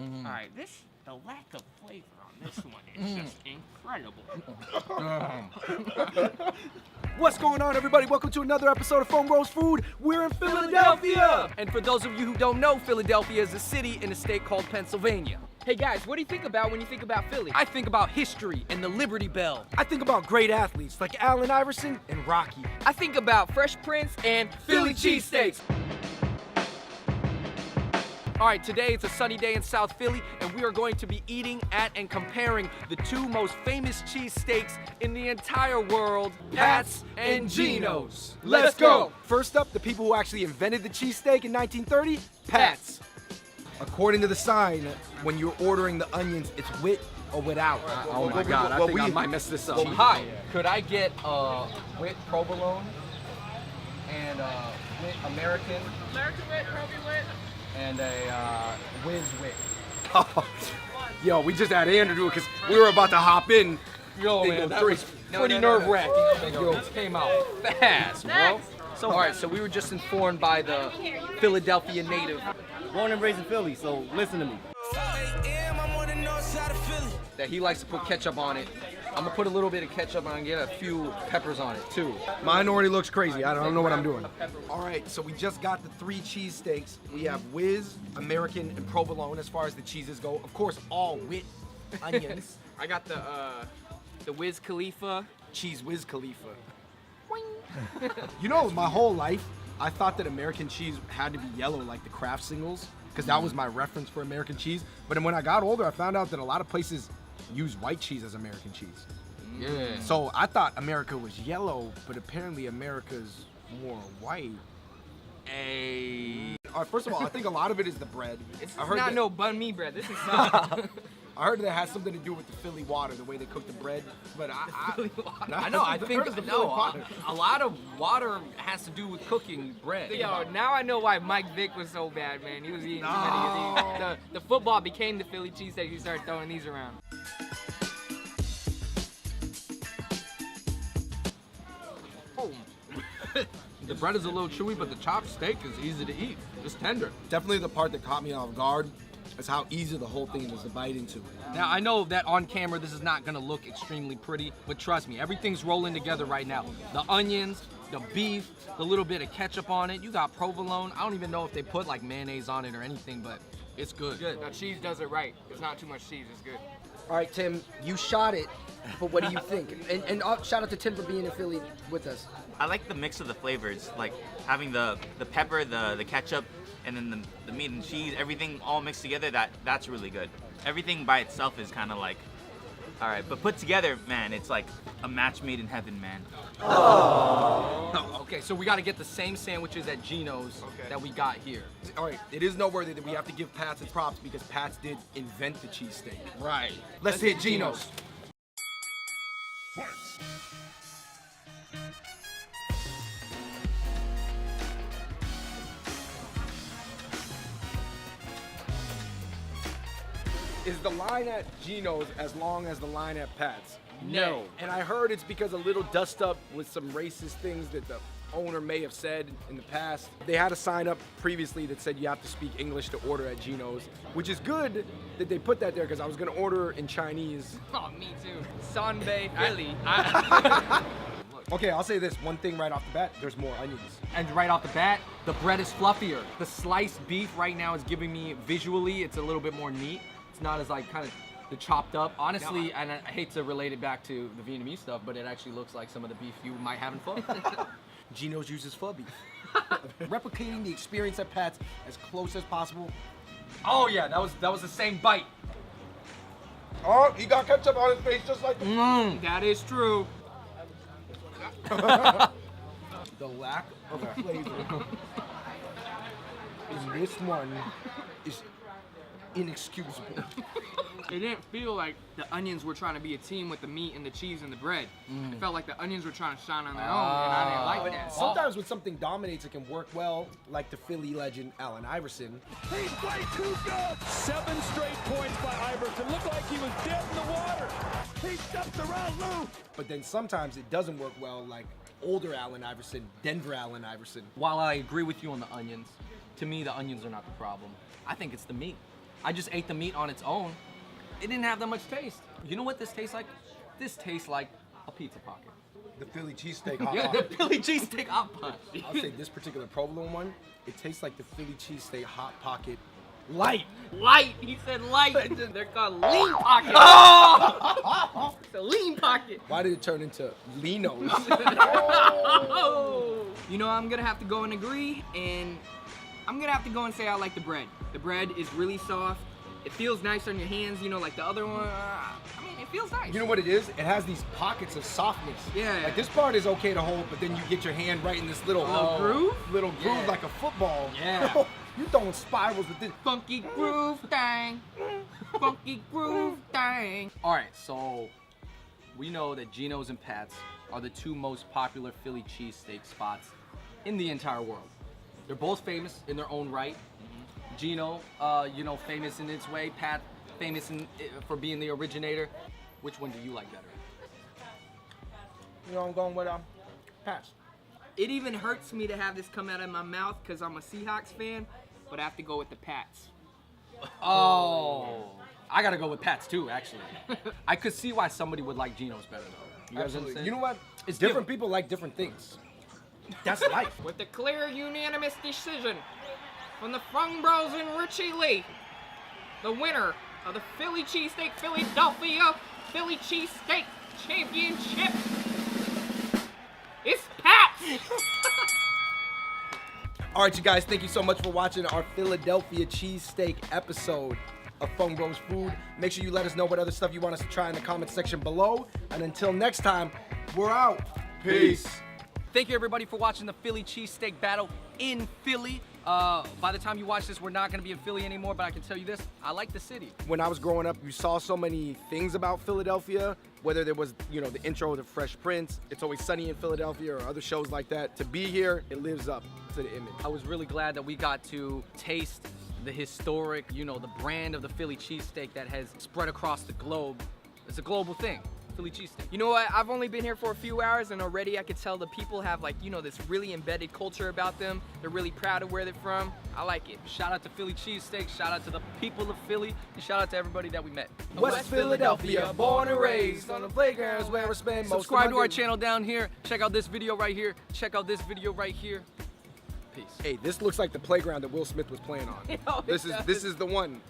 All right, the lack of flavor on this one is just incredible. What's going on, everybody? Welcome to another episode of Foam Rose Food. We're in Philadelphia! And for those of you who don't know, Philadelphia is a city in a state called Pennsylvania. Hey guys, what do you think about when you think about Philly? I think about history and the Liberty Bell. I think about great athletes like Allen Iverson and Rocky. I think about Fresh Prince and Philly cheesesteaks. All right, today it's a sunny day in South Philly, and we are going to be eating at and comparing the two most famous cheesesteaks in the entire world, Pat's and Geno's. Let's go! First up, the people who actually invented the cheesesteak in 1930, Pat's. According to the sign, when you're ordering the onions, it's with or without. Oh my God, I think I might mess this up. Hi, could I get with provolone and with American wit, Proby wit, and a whiz wit? Yo, we just had Andrew do it because we were about to hop in. Yo, man, that was pretty nerve-wracking. Yo, this came out fast, bro. So, all right, so we were just informed by the Philadelphia native. Born and raised in Philly, so listen to me. That he likes to put ketchup on it. I'm gonna put a little bit of ketchup on and get a few peppers on it too. Mine already looks crazy. I don't know what I'm doing. All right, so we just got the 3 cheesesteaks. We have whiz, American, and provolone as far as the cheeses go. Of course, all with onions. I got the Wiz Khalifa. Cheese Wiz Khalifa. You know, my whole life, I thought that American cheese had to be yellow like the Kraft singles, because that was my reference for American cheese. But then when I got older, I found out that a lot of places use white cheese as American cheese. Yeah. So I thought America was yellow, but apparently America's more white. Hey. All right, first of all, I think a lot of it is the bread. It's not no bun me bread. This is not. I heard that it has something to do with the Philly water, the way they cook the bread. But I know. I think a lot of water has to do with cooking bread. Yo, now I know why Mike Vick was so bad, man. He was eating too many. The football became the Philly cheesesteak. He started throwing these around. The bread is a little chewy, but the chopped steak is easy to eat. It's tender. Definitely the part that caught me off guard is how easy the whole thing is to bite into. Now, I know that on camera this is not gonna look extremely pretty, but trust me, everything's rolling together right now. The onions, the beef, the little bit of ketchup on it. You got provolone. I don't even know if they put like mayonnaise on it or anything, but it's good. Good. Now cheese does it right. It's not too much cheese. It's good. All right, Tim, you shot it, but what do you think? And shout out to Tim for being in Philly with us. I like the mix of the flavors, like having the pepper, the ketchup, and then the meat and cheese, everything all mixed together. That's really good. Everything by itself is kind of like, all right, but put together, man, it's like a match made in heaven, man. Oh. Okay, so we got to get the same sandwiches at Geno's that we got here. All right, it is noteworthy that we have to give Pat's its props because Pat's did invent the cheesesteak. Right. Let's hit Geno's. Is the line at Geno's as long as the line at Pat's? No. And I heard it's because a little dust up with some racist things that the owner may have said in the past. They had a sign up previously that said you have to speak English to order at Geno's, which is good that they put that there because I was gonna order in Chinese. Oh, me too. Sunbay Philly. Okay, I'll say this, one thing right off the bat, there's more onions. And right off the bat, the bread is fluffier. The sliced beef right now is giving me, visually, it's a little bit more neat. It's not as like kind of the chopped up. Honestly, and I hate to relate it back to the Vietnamese stuff, but it actually looks like some of the beef you might have in pho. Geno's uses pho beef. Replicating the experience at Pat's as close as possible. Oh yeah, that was the same bite. Oh, he got ketchup on his face just like That is true. The lack of flavor in this one is inexcusable. It didn't feel like the onions were trying to be a team with the meat and the cheese and the bread. It felt like the onions were trying to shine on their own, and I didn't like that. Sometimes when something dominates, it can work well, like the Philly legend Allen Iverson. He's way too good. 7 straight points by Iverson. Looked like he was dead in the water. He steps around Lou. But then sometimes it doesn't work well, like older Allen Iverson, Denver Allen Iverson. While I agree with you on the onions, to me the onions are not the problem. I think it's the meat. I just ate the meat on its own. It didn't have that much taste. You know what this tastes like? This tastes like a pizza pocket. The Philly cheesesteak hot Yeah, the pocket. Philly cheesesteak hot pot. I'll say this particular provolone one, it tastes like the Philly cheesesteak hot pocket light. Light. He said light. They're called lean pockets. It's a lean pocket. Why did it turn into Linos? You know, I'm gonna have to go and agree, and I'm gonna have to go and say I like the bread. The bread is really soft. It feels nice on your hands, you know, like the other one. I mean, it feels nice. You know what it is? It has these pockets of softness. Yeah. Like this part is okay to hold, but then you get your hand right in this little groove? Little groove Yeah. like a football. Yeah. You throwing spirals with this. Funky groove thing. Funky groove thing. All right, so we know that Geno's and Pat's are the two most popular Philly cheesesteak spots in the entire world. They're both famous in their own right. Geno, you know, famous in its way. Pat, famous for being the originator. Which one do you like better? You know, I'm going with pass. It even hurts me to have this come out of my mouth because I'm a Seahawks fan, but I have to go with the Pats. Oh, I gotta go with Pat's too, actually. I could see why somebody would like Geno's better though. You guys Absolutely. understand? You know what? It's Different people like different things. That's life. With a clear unanimous decision from the Fung Bros and Richie Lee, the winner of the Philly Cheesesteak Philadelphia Philly Cheesesteak Championship is Pat. All right, you guys, thank you so much for watching our Philadelphia cheesesteak episode of Fung Bros Food. Make sure you let us know what other stuff you want us to try in the comment section below. And until next time, we're out. Peace. Thank you everybody for watching the Philly cheesesteak battle in Philly. By the time you watch this, we're not gonna be in Philly anymore, but I can tell you this, I like the city. When I was growing up, you saw so many things about Philadelphia, whether there was, you know, the intro of the Fresh Prince, It's Always Sunny in Philadelphia, or other shows like that. To be here, it lives up to the image. I was really glad that we got to taste the historic, you know, the brand of the Philly cheesesteak that has spread across the globe. It's a global thing. Philly cheesesteak. You know what? I've only been here for a few hours and already I could tell the people have like, you know, this really embedded culture about them. They're really proud of where they're from. I like it. Shout out to Philly cheesesteak, shout out to the people of Philly, and shout out to everybody that we met. West Philadelphia, born and raised on the playgrounds where I spend most Subscribe of to my our days. channel down here. Check out this video right here. Check out this video right here. Peace. Hey, this looks like the playground that Will Smith was playing on. Oh, it This is the one.